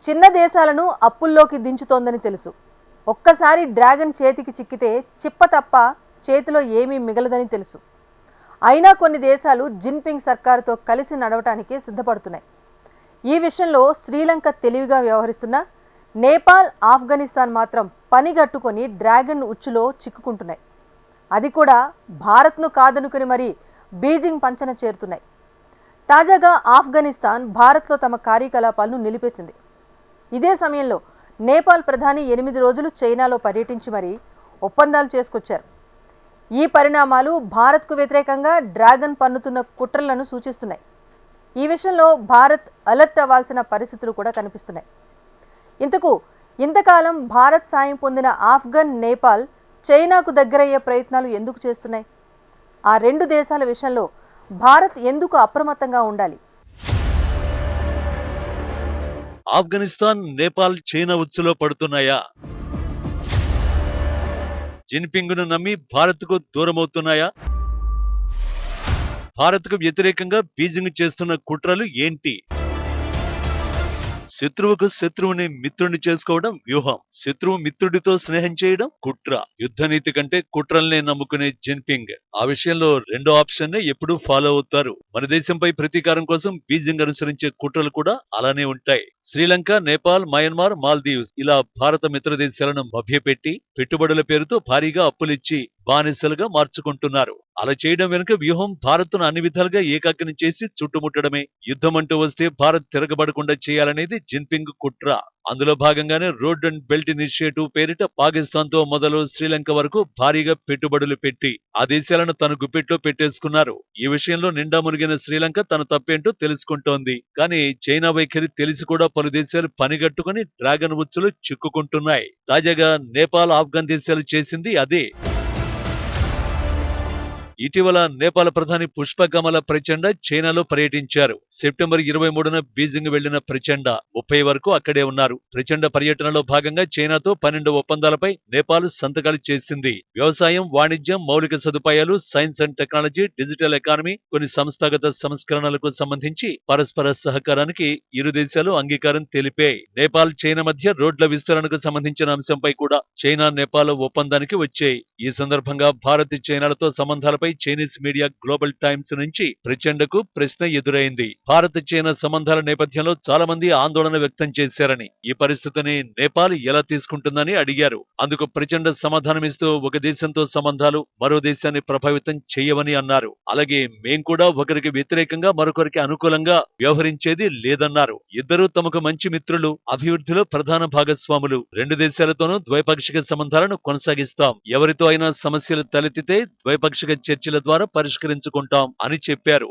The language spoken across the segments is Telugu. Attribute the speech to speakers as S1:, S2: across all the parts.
S1: చిన్న దేశాలను అప్పుల్లోకి దించుతోందని తెలుసు. ఒక్కసారి డ్రాగన్ చేతికి చిక్కితే చిప్ప తప్ప చేతిలో ఏమీ మిగలదని తెలుసు. అయినా కొన్ని దేశాలు జిన్పింగ్ సర్కారుతో కలిసి నడవటానికి సిద్ధపడుతున్నాయి. ఈ విషయంలో శ్రీలంక తెలివిగా వ్యవహరిస్తున్నా నేపాల్, ఆఫ్ఘనిస్తాన్ మాత్రం పనిగట్టుకొని డ్రాగన్ ఉచ్చులో చిక్కుకుంటున్నాయి. అది కూడా భారత్ను కాదనుకుని మరీ బీజింగ్ పంచన చేరుతున్నాయి. తాజాగా ఆఫ్ఘనిస్తాన్ భారత్లో తమ కార్యకలాపాలను నిలిపేసింది. ఇదే సమయంలో నేపాల్ ప్రధాని 8 రోజులు చైనాలో పర్యటించి మరీ ఒప్పందాలు చేసుకొచ్చారు. ఈ పరిణామాలు భారత్కు వ్యతిరేకంగా డ్రాగన్ పన్నుతున్న కుట్రలను సూచిస్తున్నాయి. ఈ విషయంలో భారత్ అలర్ట్ అవ్వాల్సిన పరిస్థితులు కూడా కనిపిస్తున్నాయి. ఇంతకాలం భారత్ సాయం పొందిన ఆఫ్ఘన్, నేపాల్ చైనాకు దగ్గరయ్యే ప్రయత్నాలు ఎందుకు చేస్తున్నాయి? ఆ రెండు దేశాల విషయంలో భారత్ ఎందుకు అప్రమత్తంగా ఉండాలి?
S2: ఆఫ్ఘనిస్తాన్, నేపాల్ చైనా ఉచ్చులో పడుతున్నాయా? జిన్పింగ్ను నమ్మి భారత్కు దూరమవుతున్నాయా? భారత్కు వ్యతిరేకంగా బీజింగ్ చేస్తున్న కుట్రలు ఏంటి? శత్రువుకు శత్రువుని మిత్రుడిని చేసుకోవడం వ్యూహం, శత్రువు మిత్రుడితో స్నేహం చేయడం కుట్ర. యుద్ధనీతి కంటే కుట్రల్నే నమ్ముకునే జిన్పింగ్ ఆ విషయంలో రెండో ఆప్షన్ నే ఎప్పుడూ ఫాలో అవుతారు. మన దేశంపై ప్రతీకారం కోసం బీజింగ్ అనుసరించే కుట్రలు కూడా అలానే ఉంటాయి. శ్రీలంక, నేపాల్, మయన్మార్, మాల్దీవ్స్ ఇలా భారత మిత్ర దేశాలను మభ్యపెట్టి పెట్టుబడుల పేరుతో భారీగా అప్పులిచ్చి బానిసలుగా మార్చుకుంటున్నారు. అలా చేయడం వెనుక వ్యూహం భారత్ను అన్ని విధాలుగా ఏకాకిని చేసి చుట్టుముట్టడమే. యుద్ధం అంటూ వస్తే భారత్ తిరగబడకుండా చేయాలనేది జిన్పింగ్ కుట్ర. అందులో భాగంగానే రోడ్ అండ్ బెల్ట్ ఇనిషియేటివ్ పేరిట పాకిస్తాన్ తో మొదలు శ్రీలంక వరకు భారీగా పెట్టుబడులు పెట్టి ఆ దేశాలను తన గుప్పెట్లో పెట్టేసుకున్నారు. ఈ విషయంలో నిండా మునిగిన శ్రీలంక తన తప్పేంటో తెలుసుకుంటోంది. కానీ చైనా వైఖరి తెలిసి కూడా పలు దేశాలు పనిగట్టుకుని డ్రాగన్ ఉచ్చులో చిక్కుకుంటున్నాయి. తాజాగా నేపాల్, ఆఫ్ఘన్ దేశాలు చేసింది అదే. ఇటీవల నేపాల్ ప్రధాని పుష్పకమల ప్రచండ చైనాలో పర్యటించారు. సెప్టెంబర్ 23న బీజింగ్ వెళ్లిన ప్రచండ 30 వరకు అక్కడే ఉన్నారు. ప్రచండ పర్యటనలో భాగంగా చైనాతో 12 ఒప్పందాలపై నేపాల్ సంతకాలు చేసింది. వ్యవసాయం, వాణిజ్యం, మౌలిక సదుపాయాలు, science and technology, digital economy, కొన్ని సంస్థాగత సంస్కరణలకు సంబంధించి పరస్పర సహకారానికి ఇరు దేశాలు అంగీకారం తెలిపాయి. నేపాల్, చైనా మధ్య రోడ్ల విస్తరణకు సంబంధించిన అంశంపై కూడా చైనా, నేపాల్ ఒప్పందానికి వచ్చాయి. ఈ సందర్భంగా భారత్, చైనాలతో సంబంధాలపై చైనీస్ మీడియా గ్లోబల్ టైమ్స్ నుంచి ప్రచండకు ప్రశ్న ఎదురైంది. భారత్, చైనా సంబంధాల నేపథ్యంలో చాలా మంది ఆందోళన వ్యక్తం చేశారని, ఈ పరిస్థితిని నేపాల్ ఎలా తీసుకుంటుందని అడిగారు. అందుకు ప్రచండ సమాధానమిస్తూ ఒక దేశంతో సంబంధాలు మరో దేశాన్ని ప్రభావితం చేయవని అన్నారు. అలాగే మేం కూడా ఒకరికి వ్యతిరేకంగా మరొకరికి అనుకూలంగా వ్యవహరించేది లేదన్నారు. ఇద్దరూ తమకు మంచి మిత్రులు, అభివృద్ధిలో ప్రధాన భాగస్వాములు. రెండు దేశాలతోనూ ద్వైపాక్షిక సంబంధాలను కొనసాగిస్తాం. ఎవరితో అయినా సమస్యలు తలెత్తితే ద్వైపాక్షిక చర్చల ద్వారా పరిష్కరించుకుంటాం అని చెప్పారు.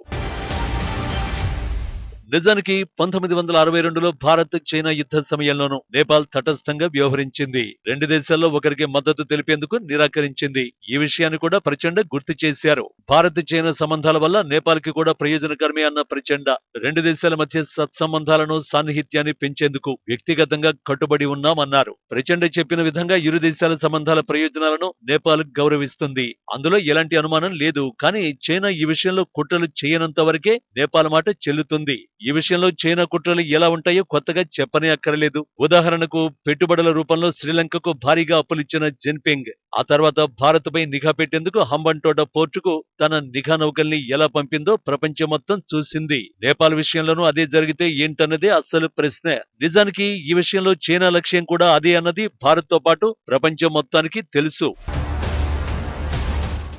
S2: నిజానికి 1962లో భారత్, చైనా యుద్ధ సమయంలోనూ నేపాల్ తటస్థంగా వ్యవహరించింది. రెండు దేశాల్లో ఒకరికి మద్దతు తెలిపేందుకు నిరాకరించింది. ఈ విషయాన్ని కూడా ప్రచండ గుర్తు చేశారు. భారత్, చైనా సంబంధాల వల్ల నేపాల్ కి కూడా ప్రయోజనకరమే అన్న ప్రచండ రెండు దేశాల మధ్య సత్సంబంధాలను, సాన్నిహిత్యాన్ని పెంచేందుకు వ్యక్తిగతంగా కట్టుబడి ఉన్నామన్నారు. ప్రచండ చెప్పిన విధంగా ఇరు దేశాల సంబంధాల ప్రయోజనాలను నేపాల్ గౌరవిస్తుంది. అందులో ఎలాంటి అనుమానం లేదు. కానీ చైనా ఈ విషయంలో కుట్రలు చేయనంత వరకే నేపాల్ మాట చెల్లుతుంది. ఈ విషయంలో చైనా కుట్రలు ఎలా ఉంటాయో కొత్తగా చెప్పనే అక్కర్లేదు. ఉదాహరణకు పెట్టుబడుల రూపంలో శ్రీలంకకు భారీగా అప్పులిచ్చిన జిన్పింగ్ ఆ తర్వాత భారత్ పై నిఘా పెట్టేందుకు హంబన్టోట పోర్టుకు తన నిఘా నౌకల్ని ఎలా పంపిందో ప్రపంచం మొత్తం చూసింది. నేపాల్ విషయంలోనూ అదే జరిగితే ఏంటన్నదే అసలు ప్రశ్న. నిజానికి ఈ విషయంలో చైనా లక్ష్యం కూడా అదే అన్నది భారత్ తో పాటు ప్రపంచం మొత్తానికి తెలుసు.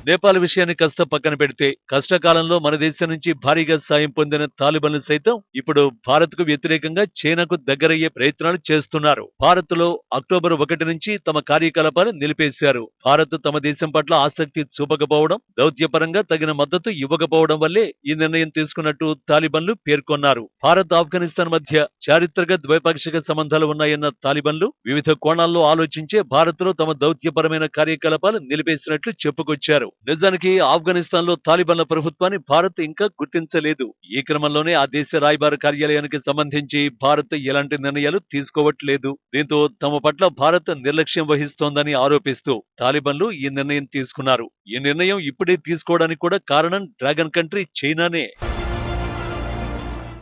S2: నేపాల్ విషయాన్ని కాస్త పక్కన పెడితే కష్టకాలంలో మన దేశం నుంచి భారీగా సాయం పొందిన తాలిబాన్లు సైతం ఇప్పుడు భారత్ కు వ్యతిరేకంగా చైనాకు దగ్గరయ్యే ప్రయత్నాలు చేస్తున్నారు. భారత్ లో అక్టోబర్ 1 నుంచి తమ కార్యకలాపాలు నిలిపేశారు. భారత్ తమ దేశం పట్ల ఆసక్తి చూపకపోవడం, దౌత్యపరంగా తగిన మద్దతు ఇవ్వకపోవడం వల్లే ఈ నిర్ణయం తీసుకున్నట్టు తాలిబాన్లు పేర్కొన్నారు. భారత్, ఆఫ్ఘనిస్తాన్ మధ్య చారిత్రక ద్వైపాక్షిక సంబంధాలు ఉన్నాయన్న తాలిబాన్లు వివిధ కోణాల్లో ఆలోచించే భారత్ లో తమ దౌత్యపరమైన కార్యకలాపాలు నిలిపేసినట్లు చెప్పుకొచ్చారు. నిజానికి ఆఫ్ఘనిస్తాన్ లో తాలిబాన్ల ప్రభుత్వాన్ని భారత్ ఇంకా గుర్తించలేదు. ఈ క్రమంలోనే ఆ దేశ రాయబార కార్యాలయానికి సంబంధించి భారత్ ఎలాంటి నిర్ణయాలు తీసుకోవట్లేదు. దీంతో తమ పట్ల భారత్ నిర్లక్ష్యం వహిస్తోందని ఆరోపిస్తూ తాలిబాన్లు ఈ నిర్ణయం తీసుకున్నారు. ఈ నిర్ణయం ఇప్పుడే తీసుకోవడానికి కూడా కారణం డ్రాగన్ కంట్రీ చైనానే.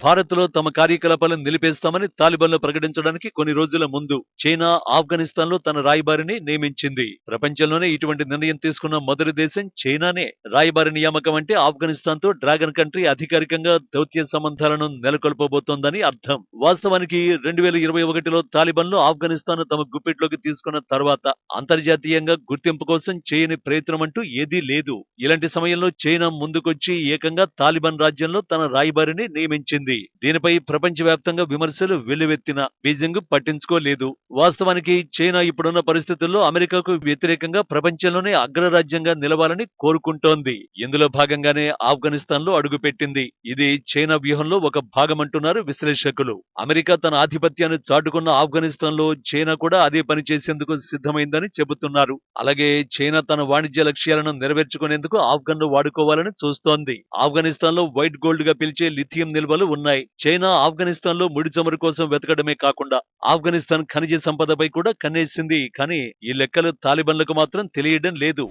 S2: భారత్లో తమ కార్యకలాపాలను నిలిపేస్తామని తాలిబాన్లు ప్రకటించడానికి కొన్ని రోజుల ముందు చైనా ఆఫ్ఘనిస్తాన్లో తన రాయబారిని నియమించింది. ప్రపంచంలోనే ఇటువంటి నిర్ణయం తీసుకున్న మొదటి దేశం చైనానే. రాయబారి నియామకం అంటే ఆఫ్ఘనిస్తాన్తో డ్రాగన్ కంట్రీ అధికారికంగా దౌత్య సంబంధాలను నెలకొల్పబోతోందని అర్థం. వాస్తవానికి 2021లో తాలిబాన్లు ఆఫ్ఘనిస్తాన్ తమ గుప్పిట్లోకి తీసుకున్న తర్వాత అంతర్జాతీయంగా గుర్తింపు కోసం చేయని ప్రయత్నం అంటూ ఏదీ లేదు. ఇలాంటి సమయంలో చైనా ముందుకొచ్చి ఏకంగా తాలిబాన్ రాజ్యంలో తన రాయబారిని నియమించింది. దీనిపై ప్రపంచవ్యాప్తంగా విమర్శలు వెల్లువెత్తిన బీజింగ్ పట్టించుకోలేదు. వాస్తవానికి చైనా ఇప్పుడున్న పరిస్థితుల్లో అమెరికాకు వ్యతిరేకంగా ప్రపంచంలోనే అగ్రరాజ్యంగా నిలవాలని కోరుకుంటోంది. ఇందులో భాగంగానే ఆఫ్ఘనిస్తాన్లో అడుగుపెట్టింది. ఇది చైనా వ్యూహంలో ఒక భాగమంటున్నారు విశ్లేషకులు. అమెరికా తన ఆధిపత్యాన్ని చాటుకున్న ఆఫ్ఘనిస్తాన్లో చైనా కూడా అదే పని చేసేందుకు సిద్ధమైందని చెబుతున్నారు. అలాగే చైనా తన వాణిజ్య లక్ష్యాలను నెరవేర్చుకునేందుకు ఆఫ్ఘన్ను వాడుకోవాలని చూస్తోంది. ఆఫ్ఘనిస్తాన్లో వైట్ గోల్డ్ గా పిలిచే లిథియం నిల్వలు ఉన్నాయి. చైనా ఆఫ్ఘనిస్తాన్లో ముడి చమురు కోసం వెతకడమే కాకుండా ఆఫ్ఘనిస్తాన్ ఖనిజ సంపదపై కూడా కన్నేసింది. కానీ ఈ లెక్కలు తాలిబాన్లకు మాత్రం తెలియడం లేదు.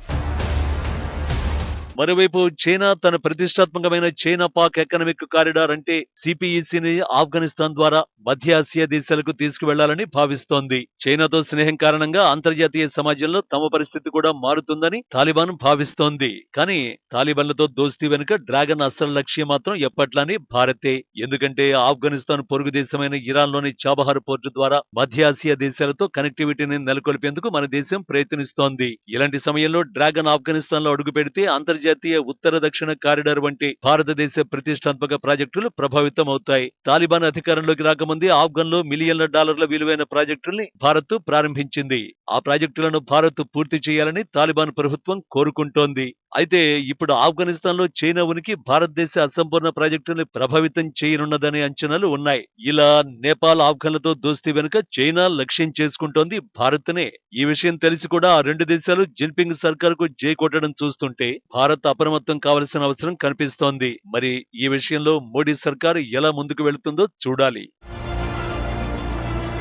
S2: మరోవైపు చైనా తన ప్రతిష్టాత్మకమైన చైనా పాక్ ఎకనామిక్ కారిడార్ అంటే సిపిఈసిని ఆఫ్ఘనిస్తాన్ ద్వారా మధ్య ఆసియా దేశాలకు తీసుకువెళ్లాలని భావిస్తోంది. చైనాతో స్నేహం కారణంగా అంతర్జాతీయ సమాజంలో తమ పరిస్థితి కూడా మారుతుందని తాలిబాన్ భావిస్తోంది. కానీ తాలిబాన్లతో దోస్తీ వెనుక డ్రాగన్ అసలు లక్ష్యం మాత్రం ఎప్పట్లానే భారతే. ఎందుకంటే ఆఫ్ఘనిస్తాన్ పొరుగు దేశమైన ఇరాన్లోని చాబహార్ పోర్టు ద్వారా మధ్య ఆసియా దేశాలతో కనెక్టివిటీని నెలకొల్పేందుకు మన దేశం ప్రయత్నిస్తోంది. ఇలాంటి సమయంలో డ్రాగన్ ఆఫ్ఘనిస్తాన్ లో అడుగు పెడితే అంతర్జాతీయ ఉత్తర దక్షిణ కారిడార్ వంటి భారతదేశ ప్రతిష్టాత్మక ప్రాజెక్టులు ప్రభావితమవుతాయి. తాలిబాన్ అధికారంలోకి రాకముందే ఆఫ్ఘన్లో మిలియన్ల డాలర్ల విలువైన ప్రాజెక్టుల్ని భారత్ ప్రారంభించింది. ఆ ప్రాజెక్టులను భారత్ పూర్తి చేయాలని తాలిబాన్ ప్రభుత్వం కోరుకుంటోంది. అయితే ఇప్పుడు ఆఫ్ఘనిస్తాన్లో చైనా ఉనికి భారతదేశ అసంపూర్ణ ప్రాజెక్టుని ప్రభావితం చేయనున్నదనే అంచనాలు ఉన్నాయి. ఇలా నేపాల్ ఆఫ్ఘన్లతో దోస్తీ వెనుక చైనా లక్ష్యం చేసుకుంటోంది భారత్నే. ఈ విషయం తెలిసి కూడా ఆ రెండు దేశాలు జిన్పింగ్ సర్కార్కు జై కొట్టడం చూస్తుంటే భారత్ అప్రమత్తం కావాల్సిన అవసరం కనిపిస్తోంది. మరి ఈ విషయంలో మోడీ సర్కారు ఎలా ముందుకు వెళుతుందో చూడాలి.